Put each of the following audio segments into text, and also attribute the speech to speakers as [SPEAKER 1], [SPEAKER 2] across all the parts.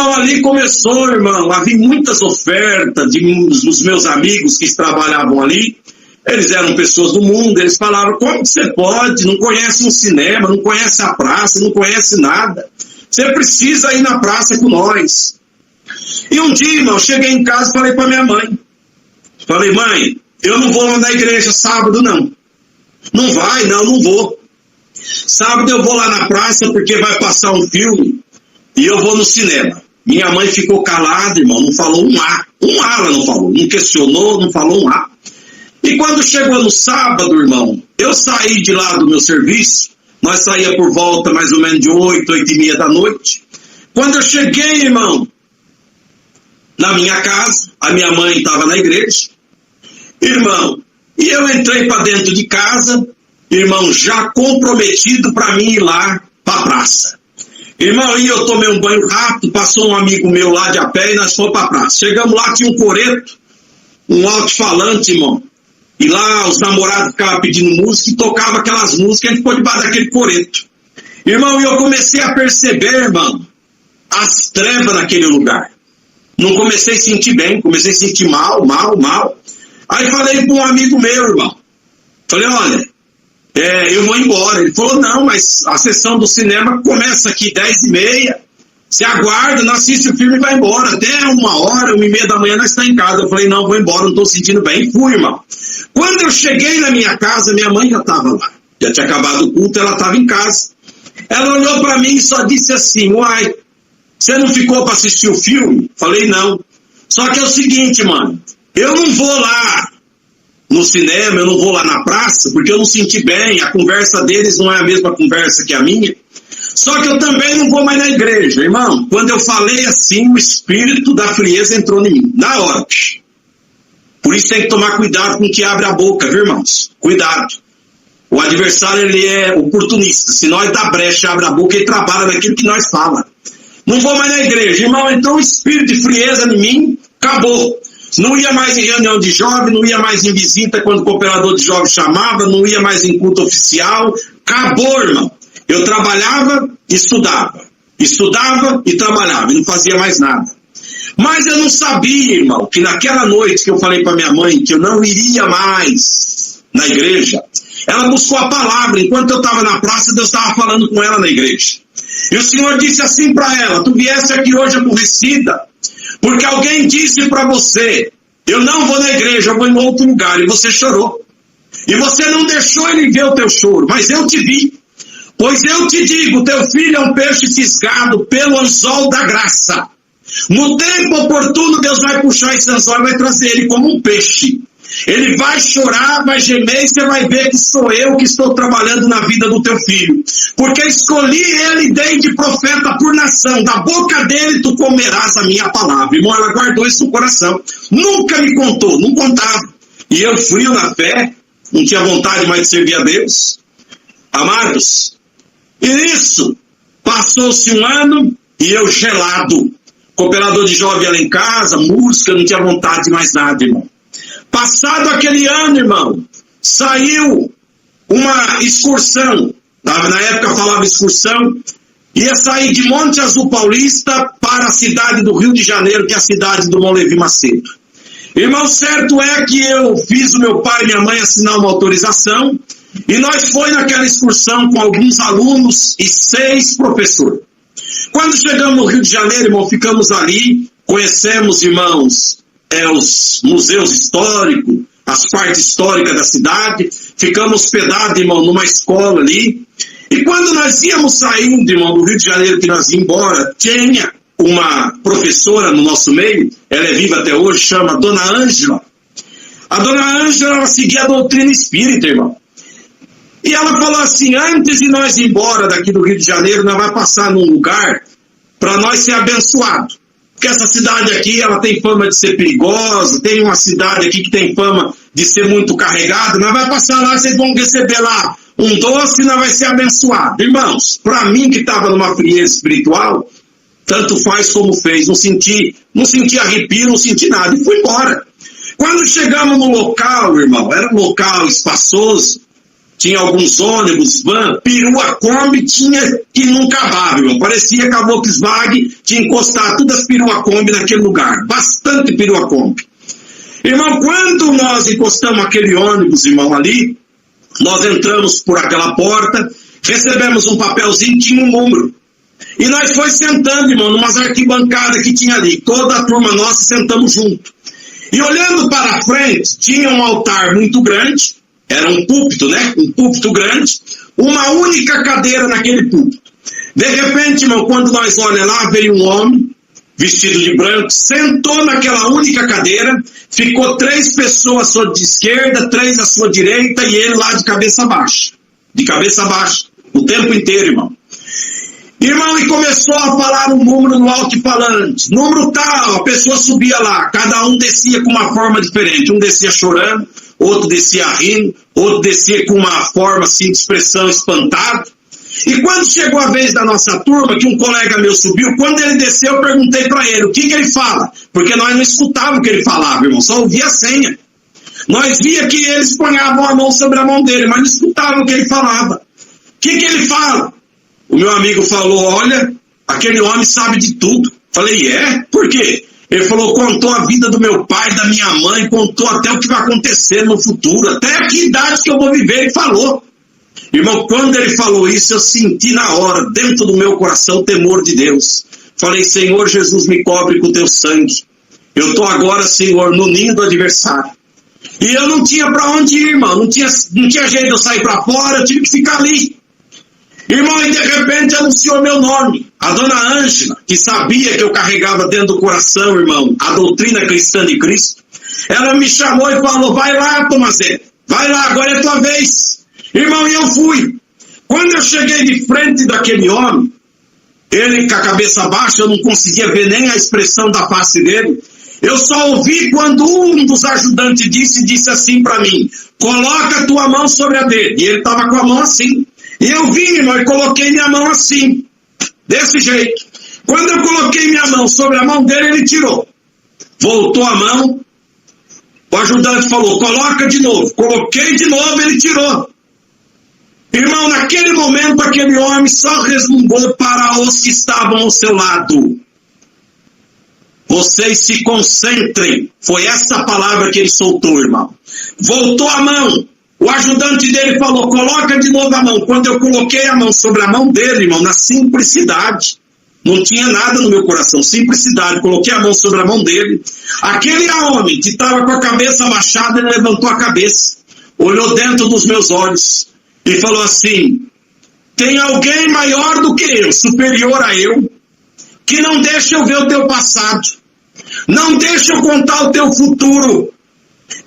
[SPEAKER 1] Irmão, ali começou, irmão, havia muitas ofertas dos meus amigos que trabalhavam ali. Eles eram pessoas do mundo, eles falaram, como que você pode? Não conhece um cinema, não conhece a praça, não conhece nada. Você precisa ir na praça com nós. E um dia, irmão, cheguei em casa e falei para minha mãe. Falei, mãe, eu não vou na igreja sábado, não. Não vai? Não, não vou. Sábado eu vou lá na praça porque vai passar um filme e eu vou no cinema. Minha mãe ficou calada, irmão, não falou um A. Um A ela não falou, não questionou, não falou um A. E quando chegou no sábado, irmão, eu saí de lá do meu serviço, nós saía por volta mais ou menos de 8, 8:30 da noite. Quando eu cheguei, irmão, na minha casa, a minha mãe estava na igreja, irmão, e eu entrei para dentro de casa, irmão, já comprometido para mim ir lá para a praça. Irmão, e eu tomei um banho rápido, passou um amigo meu lá de a pé e nós fomos para a praça. Chegamos lá, tinha um coreto, um alto-falante, irmão. E lá os namorados ficavam pedindo música e tocavam aquelas músicas, a gente pôde debaixo daquele coreto. Irmão, e eu comecei a perceber, irmão, as trevas naquele lugar. Não comecei a sentir bem, comecei a sentir mal. Aí falei para um amigo meu, irmão. Falei, olha, eu vou embora. Ele falou, não, mas a sessão do cinema começa aqui 10:30. Você aguarda, não assiste o filme e vai embora. Até 1h, 1:30 da manhã nós estamos em casa. Eu falei, não, vou embora, não estou sentindo bem. Fui, irmão. Quando eu cheguei na minha casa, minha mãe já estava lá. Já tinha acabado o culto, ela estava em casa. Ela olhou para mim e só disse assim, uai, você não ficou para assistir o filme? Falei, não. Só que é o seguinte, mano, eu não vou lá no cinema, eu não vou lá na praça, porque eu não senti bem, a conversa deles não é a mesma conversa que a minha. Só que eu também não vou mais na igreja, irmão. Quando eu falei assim, o espírito da frieza entrou em mim, na hora. Por isso tem que tomar cuidado com o que abre a boca, viu, irmãos? Cuidado. O adversário, ele é oportunista. Se nós dá brecha e abre a boca, ele trabalha naquilo que nós fala. Não vou mais na igreja, irmão. Então o espírito de frieza em mim acabou. Não ia mais em reunião de jovem, não ia mais em visita quando o cooperador de jovem chamava, não ia mais em culto oficial. Acabou, irmão. Eu trabalhava, estudava e trabalhava, e não fazia mais nada. Mas eu não sabia, irmão, que naquela noite que eu falei para minha mãe que eu não iria mais na igreja, ela buscou a palavra. Enquanto eu estava na praça, Deus estava falando com ela na igreja. E o Senhor disse assim para ela, tu vieste aqui hoje aborrecida, porque alguém disse para você, eu não vou na igreja, eu vou em outro lugar, e você chorou. E você não deixou ele ver o teu choro, mas eu te vi. Pois eu te digo, teu filho é um peixe fisgado pelo anzol da graça. No tempo oportuno, Deus vai puxar esse anzol e vai trazer ele como um peixe. Ele vai chorar, vai gemer, e você vai ver que sou eu que estou trabalhando na vida do teu filho. Porque escolhi ele e dei de profeta por nação. Da boca dele tu comerás a minha palavra. Irmão, ela guardou isso no coração. Nunca me contou, não contava. E eu frio na fé, não tinha vontade mais de servir a Deus. Amados, e nisso, passou-se um ano e eu gelado. Cooperador de jovem lá em casa, música, não tinha vontade de mais nada, irmão. Passado aquele ano, irmão, saiu uma excursão. Na época falava excursão. Ia sair de Monte Azul Paulista para a cidade do Rio de Janeiro, que é a cidade do Mão Levi Macedo. Irmão, certo é que eu fiz o meu pai e minha mãe assinar uma autorização. E nós foi naquela excursão com alguns alunos e 6 professores. Quando chegamos no Rio de Janeiro, irmão, ficamos ali, conhecemos, irmãos, os museus históricos, as partes históricas da cidade, ficamos hospedados, irmão, numa escola ali. E quando nós íamos saindo, irmão, do Rio de Janeiro, que nós íamos embora, tinha uma professora no nosso meio, ela é viva até hoje, chama Dona Ângela. A Dona Ângela, ela seguia a doutrina espírita, irmão. E ela falou assim, antes de nós ir embora daqui do Rio de Janeiro, nós vamos passar num lugar para nós ser abençoados. Porque essa cidade aqui, ela tem fama de ser perigosa, tem uma cidade aqui que tem fama de ser muito carregada, nós vamos passar lá, vocês vão receber lá um doce e nós vamos ser abençoados. Irmãos, para mim que estava numa frieza espiritual, tanto faz como fez, não senti arrepio, não senti nada, e fui embora. Quando chegamos no local, irmão, era um local espaçoso, tinha alguns ônibus, van, perua, Kombi, tinha que não acabava, irmão. Parecia que a Volkswagen tinha encostado todas as perua Kombi naquele lugar. Bastante perua Kombi. Irmão, quando nós encostamos aquele ônibus, irmão, ali, nós entramos por aquela porta, recebemos um papelzinho, tinha um número. E nós foi sentando, irmão, numas arquibancadas que tinha ali. Toda a turma nossa sentamos junto. E olhando para a frente, tinha um altar muito grande, era um púlpito, né? Um púlpito grande, uma única cadeira naquele púlpito. De repente, irmão, quando nós olhamos lá, veio um homem, vestido de branco, sentou naquela única cadeira, ficou 3 pessoas à sua esquerda, 3 à sua direita, e ele lá de cabeça baixa. De cabeça baixa, o tempo inteiro, irmão. Irmão, e começou a falar um número no alto-falante. Número tal, a pessoa subia lá, cada um descia com uma forma diferente. Um descia chorando, outro descia rindo, outro descia com uma forma assim de expressão espantada. E quando chegou a vez da nossa turma, que um colega meu subiu, quando ele desceu, eu perguntei para ele, o que ele fala? Porque nós não escutávamos o que ele falava, irmão, só ouvia a senha. Nós via que eles ponhavam a mão sobre a mão dele, mas não escutávamos o que ele falava. O que ele fala? O meu amigo falou, olha, aquele homem sabe de tudo. Falei, por quê? Ele falou, contou a vida do meu pai, da minha mãe, contou até o que vai acontecer no futuro, até a que idade que eu vou viver, ele falou. Irmão, quando ele falou isso, eu senti na hora, dentro do meu coração, o temor de Deus. Falei, Senhor Jesus, me cobre com teu sangue. Eu estou agora, Senhor, no ninho do adversário. E eu não tinha para onde ir, irmão, não tinha jeito de eu sair para fora, eu tive que ficar ali. Irmão, e de repente anunciou meu nome. A dona Ângela, que sabia que eu carregava dentro do coração, irmão, a doutrina cristã de Cristo, ela me chamou e falou, vai lá, Tomazete, vai lá, agora é tua vez. Irmão, e eu fui. Quando eu cheguei de frente daquele homem, ele com a cabeça baixa, eu não conseguia ver nem a expressão da face dele. Eu só ouvi quando um dos ajudantes disse assim para mim, coloca a tua mão sobre a dele. E ele estava com a mão assim. E eu vim, irmão, e coloquei minha mão assim, desse jeito. Quando eu coloquei minha mão sobre a mão dele, ele tirou. Voltou a mão, o ajudante falou, coloca de novo. Coloquei de novo, ele tirou. Irmão, naquele momento, aquele homem só resmungou para os que estavam ao seu lado. Vocês se concentrem. Foi essa palavra que ele soltou, irmão. Voltou a mão. O ajudante dele falou, coloca de novo a mão. Quando eu coloquei a mão sobre a mão dele, irmão, na simplicidade, não tinha nada no meu coração, simplicidade, coloquei a mão sobre a mão dele. Aquele homem que estava com a cabeça abaixada, ele levantou a cabeça, olhou dentro dos meus olhos e falou assim, tem alguém maior do que eu, superior a eu, que não deixa eu ver o teu passado, não deixa eu contar o teu futuro.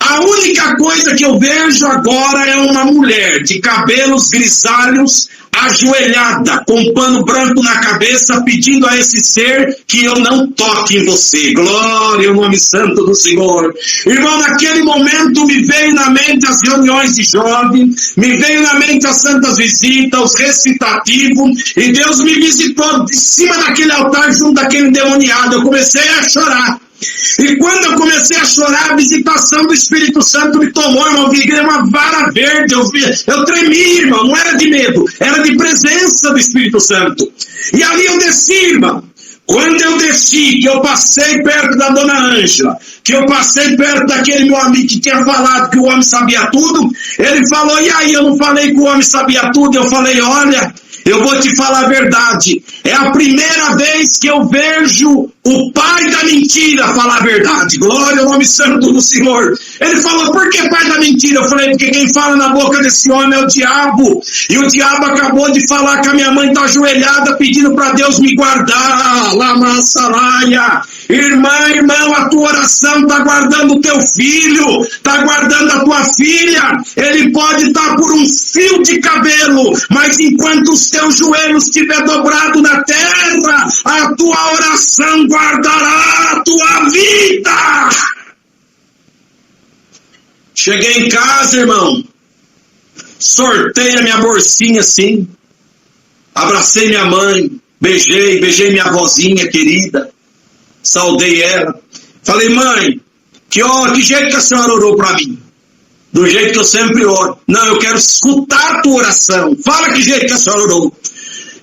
[SPEAKER 1] A única coisa que eu vejo agora é uma mulher de cabelos grisalhos, ajoelhada, com um pano branco na cabeça, pedindo a esse ser que eu não toque em você. Glória ao nome santo do Senhor. Irmão, naquele momento me veio na mente as reuniões de jovens, me veio na mente as santas visitas, os recitativos, e Deus me visitou de cima daquele altar junto daquele endemoniado. Eu comecei a chorar. E quando eu comecei a chorar, a visitação do Espírito Santo me tomou, irmão, eu vi uma vara verde, eu tremi, irmão, não era de medo, era de presença do Espírito Santo. E ali eu desci, irmão. Quando eu desci, que eu passei perto da dona Ângela, que eu passei perto daquele meu amigo que tinha falado que o homem sabia tudo, ele falou, e aí, eu não falei que o homem sabia tudo, eu falei, olha, eu vou te falar a verdade, é a primeira vez que eu vejo o pai da mentira falar a verdade. Glória ao nome santo do Senhor. Ele falou, por que pai da mentira? Eu falei, porque quem fala na boca desse homem é o diabo. E o diabo acabou de falar que a minha mãe está ajoelhada pedindo para Deus me guardar. Lama Salaia. Irmão, a tua oração está guardando o teu filho, está guardando a tua filha. Ele pode estar por um fio de cabelo, mas enquanto os teus joelhos estiver dobrado na terra, a tua oração guardará a tua vida. Cheguei em casa, irmão, sortei a minha bolsinha assim, abracei minha mãe, beijei minha avózinha querida, saudei ela, falei, mãe, que jeito que a senhora orou para mim? do jeito que eu sempre oro. Não, eu quero escutar a tua oração. Fala que jeito que a senhora orou.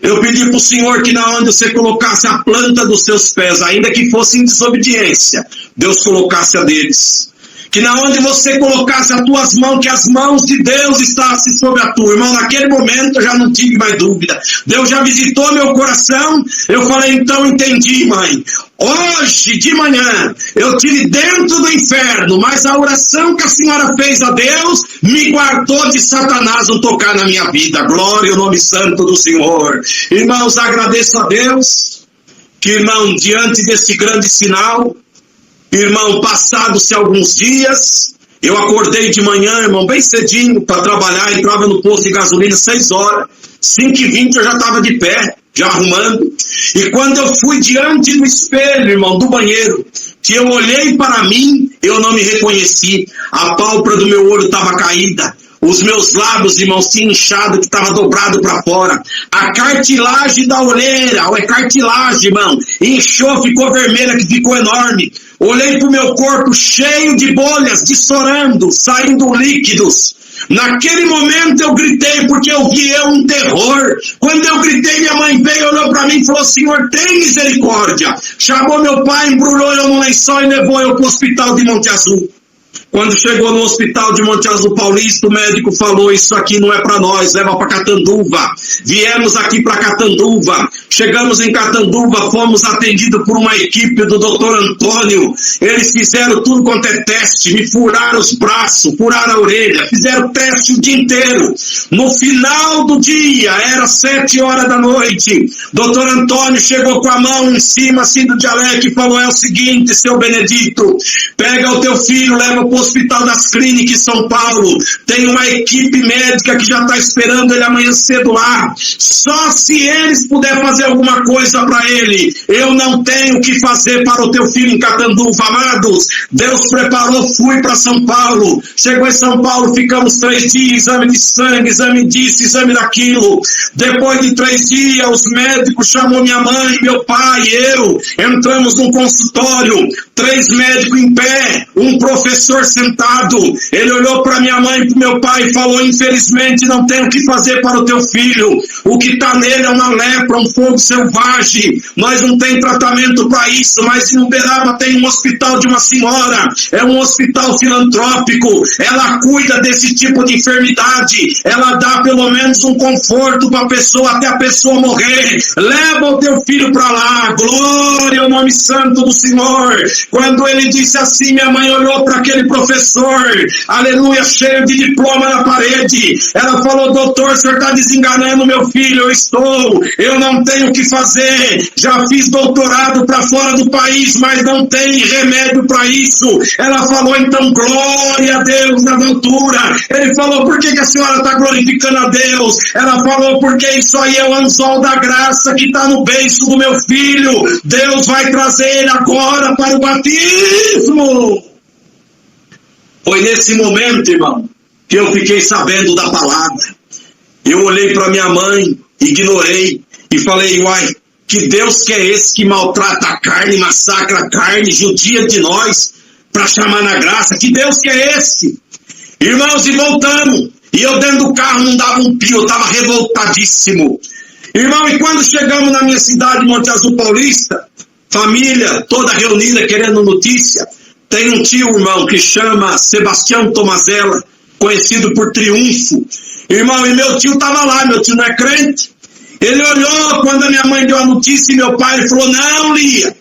[SPEAKER 1] Eu pedi para o Senhor que na onde você colocasse a planta dos seus pés, ainda que fosse em desobediência, Deus colocasse a deles. Que na onde você colocasse as tuas mãos, que as mãos de Deus estassem sobre a tua. Irmão, naquele momento eu já não tive mais dúvida. Deus já visitou meu coração. Eu falei, então entendi, mãe. Hoje de manhã eu tive dentro do inferno, mas a oração que a senhora fez a Deus me guardou de Satanás não tocar na minha vida. Glória ao nome santo do Senhor. Irmãos, agradeço a Deus que, irmão, diante desse grande sinal, irmão, passados-se alguns dias, eu acordei de manhã, irmão, bem cedinho para trabalhar, entrava no posto de gasolina 6 horas, 5h20 eu já estava de pé, já arrumando, e quando eu fui diante do espelho, irmão, do banheiro, que eu olhei para mim, eu não me reconheci, a pálpebra do meu olho estava caída, os meus lábios, irmãos, tinham inchado, que estava dobrado para fora. A cartilagem da orelha, é cartilagem, irmão, inchou, ficou vermelha, que ficou enorme. Olhei para o meu corpo cheio de bolhas, dissolando, saindo líquidos. Naquele momento eu gritei, porque eu vi um terror. Quando eu gritei, minha mãe veio, olhou para mim e falou, Senhor, tem misericórdia. Chamou meu pai, embrulhou eu no lençol e levou eu para o hospital de Monte Azul. Quando chegou no hospital de Monte Azul Paulista, o médico falou, isso aqui não é para nós, leva para Catanduva. Viemos aqui para Catanduva, chegamos em Catanduva, fomos atendidos por uma equipe do Dr. Antônio. Eles fizeram tudo quanto é teste, me furaram os braços, furaram a orelha, fizeram teste o dia inteiro. No final do dia, era 7 horas da noite, Dr. Antônio chegou com a mão em cima assim do dialeto e falou, é o seguinte, seu Benedito, pega o teu filho, leva para o Hospital das Clínicas em São Paulo, tem uma equipe médica que já está esperando ele amanhã cedo lá, só se eles puderem fazer alguma coisa para ele, eu não tenho o que fazer para o teu filho em Catanduva. Amados, Deus preparou, fui para São Paulo, chegou em São Paulo, ficamos 3 dias, exame de sangue, exame disso, exame daquilo, depois de 3 dias, os médicos chamou minha mãe, meu pai e eu, entramos num consultório, 3 médicos em pé, um professor sentado, ele olhou para minha mãe e para meu pai e falou, infelizmente não tem o que fazer para o teu filho, o que está nele é uma lepra, um fogo selvagem, nós não tem tratamento para isso, mas em Uberaba tem um hospital de uma senhora, é um hospital filantrópico, ela cuida desse tipo de enfermidade, ela dá pelo menos um conforto para a pessoa, até a pessoa morrer, leva o teu filho para lá, glória ao nome santo do Senhor. Quando ele disse assim, minha mãe olhou para aquele professor, aleluia, cheio de diploma na parede, ela falou, doutor, o senhor está desenganando meu filho, eu não tenho o que fazer, já fiz doutorado para fora do país, mas não tem remédio para isso. Ela falou, então glória a Deus na altura. Ele falou, por que a senhora está glorificando a Deus? Ela falou, porque isso aí é o anzol da graça que está no beiço do meu filho, Deus vai trazer ele agora para o batismo. Foi nesse momento, irmão, que eu fiquei sabendo da palavra. Eu olhei para minha mãe, ignorei e falei, uai, que Deus que é esse que maltrata a carne, massacra a carne, judia de nós para chamar na graça? Que Deus que é esse? Irmãos, e voltamos. E eu dentro do carro não dava um pio, eu estava revoltadíssimo. Irmão, e quando chegamos na minha cidade, Monte Azul Paulista, família toda reunida querendo notícia, tem um tio, irmão, que chama Sebastião Tomazella, conhecido por Triunfo. Irmão, e meu tio estava lá, meu tio não é crente. Ele olhou quando a minha mãe deu a notícia e meu pai, ele falou, não, Lia,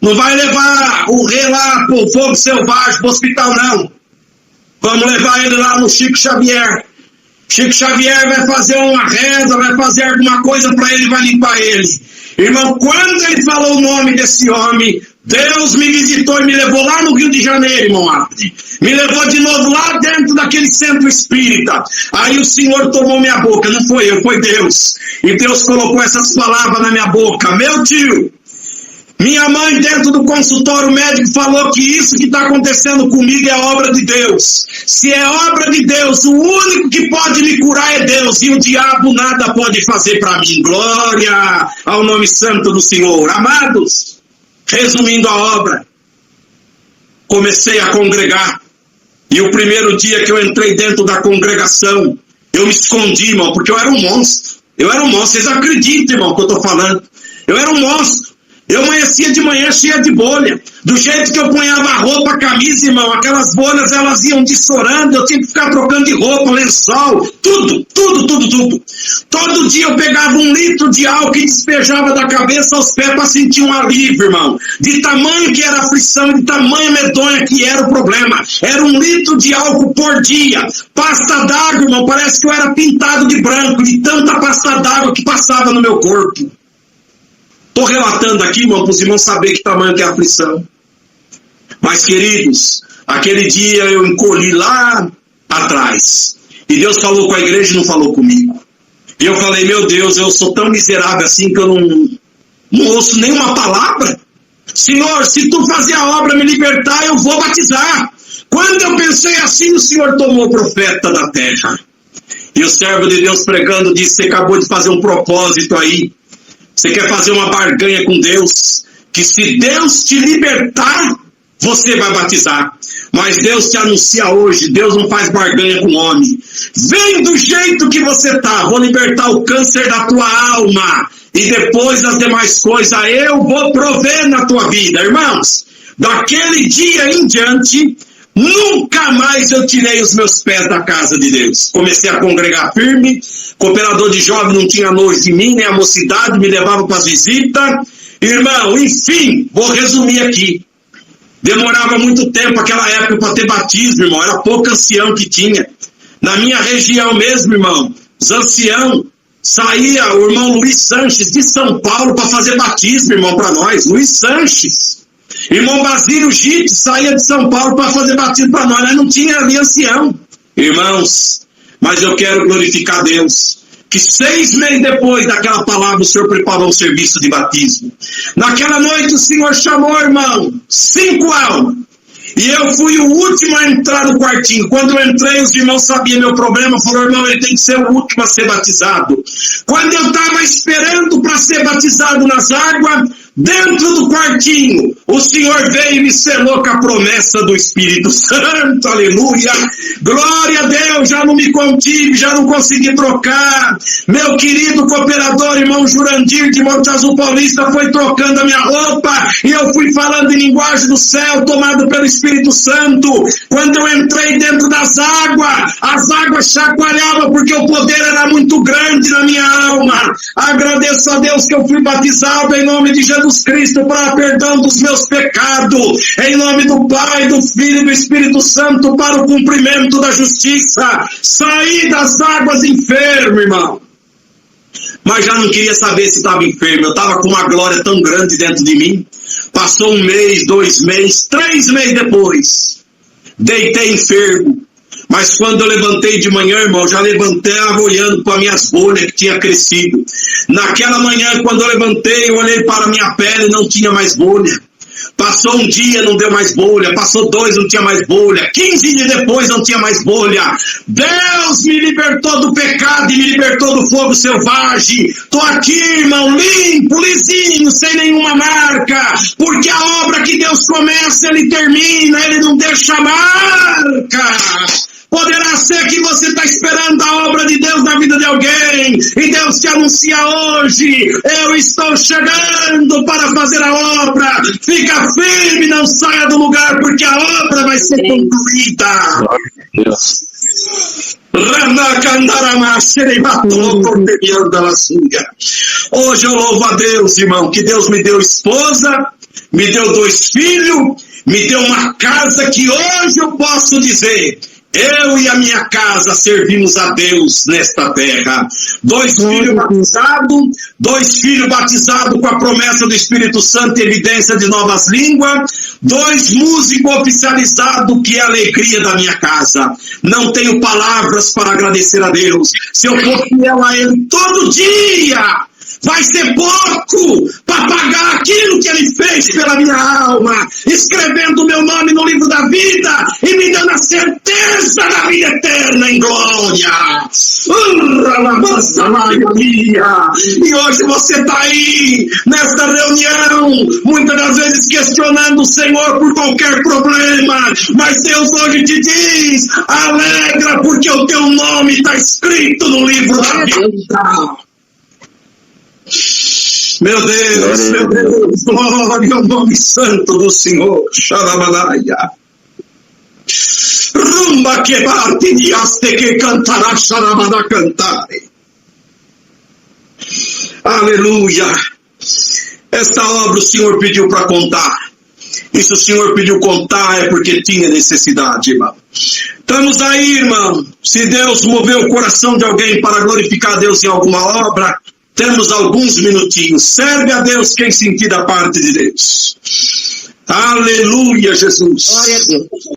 [SPEAKER 1] não vai levar o rei lá pro fogo selvagem, pro hospital, não. Vamos levar ele lá no Chico Xavier. Chico Xavier vai fazer uma reza, vai fazer alguma coisa para ele, vai limpar ele. Irmão, quando ele falou o nome desse homem, Deus me visitou e me levou lá no Rio de Janeiro, irmão Abner. Me levou de novo lá dentro daquele centro espírita. Aí o Senhor tomou minha boca, não foi eu, foi Deus. E Deus colocou essas palavras na minha boca. Meu tio, minha mãe dentro do consultório médico falou que isso que está acontecendo comigo é obra de Deus. Se é obra de Deus, o único que pode me curar é Deus. E o diabo nada pode fazer para mim. Glória ao nome santo do Senhor. Amados, resumindo a obra, comecei a congregar. E o primeiro dia que eu entrei dentro da congregação, eu me escondi, irmão, porque eu era um monstro. Eu era um monstro. Vocês acreditam, irmão, o que eu estou falando? Eu era um monstro. Eu amanhecia de manhã cheia de bolha. Do jeito que eu punhava a roupa, a camisa, irmão, aquelas bolhas, elas iam dissorando. Eu tinha que ficar trocando de roupa, lençol, tudo. Todo dia eu pegava 1 litro de álcool e despejava da cabeça aos pés para sentir um alívio, irmão. De tamanho que era a aflição, de tamanho medonha que era o problema. Era 1 litro de álcool por dia. Pasta d'água, irmão, parece que eu era pintado de branco, de tanta pasta d'água que passava no meu corpo. Estou relatando aqui, irmão, para os irmãos saberem que tamanho que é a aflição. Mas, queridos, aquele dia eu encolhi lá atrás. E Deus falou com a igreja e não falou comigo. E eu falei, meu Deus, eu sou tão miserável assim que eu não ouço nenhuma palavra. Senhor, se tu fazer a obra me libertar, eu vou batizar. Quando eu pensei assim, o Senhor tomou o profeta da terra. E o servo de Deus pregando disse, você acabou de fazer um propósito aí. Você quer fazer uma barganha com Deus, que se Deus te libertar, você vai batizar. Mas Deus te anuncia hoje, Deus não faz barganha com o homem. Vem do jeito que você está, vou libertar o câncer da tua alma. E depois as demais coisas eu vou prover na tua vida. Irmãos, daquele dia em diante, nunca mais eu tirei os meus pés da casa de Deus. Comecei a congregar firme, cooperador de jovem não tinha nojo de mim, nem a mocidade, me levava para as visitas. Irmão, enfim, vou resumir aqui. Demorava muito tempo aquela época para ter batismo, irmão, era pouco ancião que tinha. Na minha região mesmo, irmão, os anciãos, saía o irmão Luiz Sanches de São Paulo para fazer batismo, irmão, para nós, Luiz Sanches. Irmão Basílio Gitte saía de São Paulo para fazer batismo para nós não tinha ali ancião. Irmãos, mas eu quero glorificar Deus, que 6 meses depois daquela palavra o Senhor preparou o serviço de batismo. Naquela noite o Senhor chamou, irmão, 5 almas. E eu fui o último a entrar no quartinho. Quando eu entrei, os irmãos sabiam meu problema. Falou, irmão, ele tem que ser o último a ser batizado. Quando eu estava esperando para ser batizado nas águas, dentro do quartinho, o Senhor veio e me selou com a promessa do Espírito Santo, aleluia, glória a Deus, já não me contive, já não consegui trocar, meu querido cooperador, irmão Jurandir, de Monte Azul Paulista, foi trocando a minha roupa, e eu fui falando em linguagem do céu, tomado pelo Espírito Santo. Quando eu entrei dentro das águas, as águas chacoalhavam, porque o poder era muito grande na minha alma. Agradeço a Deus que eu fui batizado em nome de Jesus Cristo para perdão dos meus pecados, em nome do Pai, do Filho e do Espírito Santo, para o cumprimento da justiça. Saí das águas enfermo, irmão, mas já não queria saber se estava enfermo. Eu estava com uma glória tão grande dentro de mim. Passou 1 mês, 2 meses, 3 meses depois, deitei enfermo. Mas quando eu levantei de manhã, irmão, já levantava olhando para minhas bolhas que tinha crescido. Naquela manhã, quando eu levantei, eu olhei para a minha pele e não tinha mais bolha. Passou 1 dia, não deu mais bolha. Passou 2, não tinha mais bolha. 15 dias depois, não tinha mais bolha. Deus me libertou do pecado e me libertou do fogo selvagem. Estou aqui, irmão, limpo, lisinho, sem nenhuma marca. Porque a obra que Deus começa, Ele termina. Ele não deixa marca. Poderá ser que você está esperando a obra de Deus na vida de alguém, e Deus te anuncia hoje, eu estou chegando para fazer a obra. Fica firme, não saia do lugar, porque a obra vai ser concluída. Hoje eu louvo a Deus, irmão, que Deus me deu esposa, me deu 2 filhos, me deu uma casa que hoje eu posso dizer, eu e a minha casa servimos a Deus nesta terra. 2 filhos batizados, 2 filhos batizados com a promessa do Espírito Santo e evidência de novas línguas, 2 músicos oficializados, que é a alegria da minha casa. Não tenho palavras para agradecer a Deus. Se eu for fiel a Ele todo dia, vai ser pouco para pagar aquilo que Ele fez pela minha alma, escrevendo o meu nome no livro da vida e me dando a certeza da vida eterna em glória. E hoje você está aí nesta reunião estão muitas das vezes questionando o Senhor por qualquer problema, mas Deus hoje te diz, alegra, porque o teu nome está escrito no livro da vida. Meu Deus, glória ao nome santo do Senhor. Xarabalaya. Rumba que parte de haste que cantará, xarabada cantare. Aleluia. Esta obra o Senhor pediu para contar. E se o Senhor pediu contar é porque tinha necessidade, irmão. Estamos aí, irmão. Se Deus moveu o coração de alguém para glorificar a Deus em alguma obra, temos alguns minutinhos. Serve a Deus quem sentir da parte de Deus. Aleluia, Jesus.
[SPEAKER 2] Glória a Deus.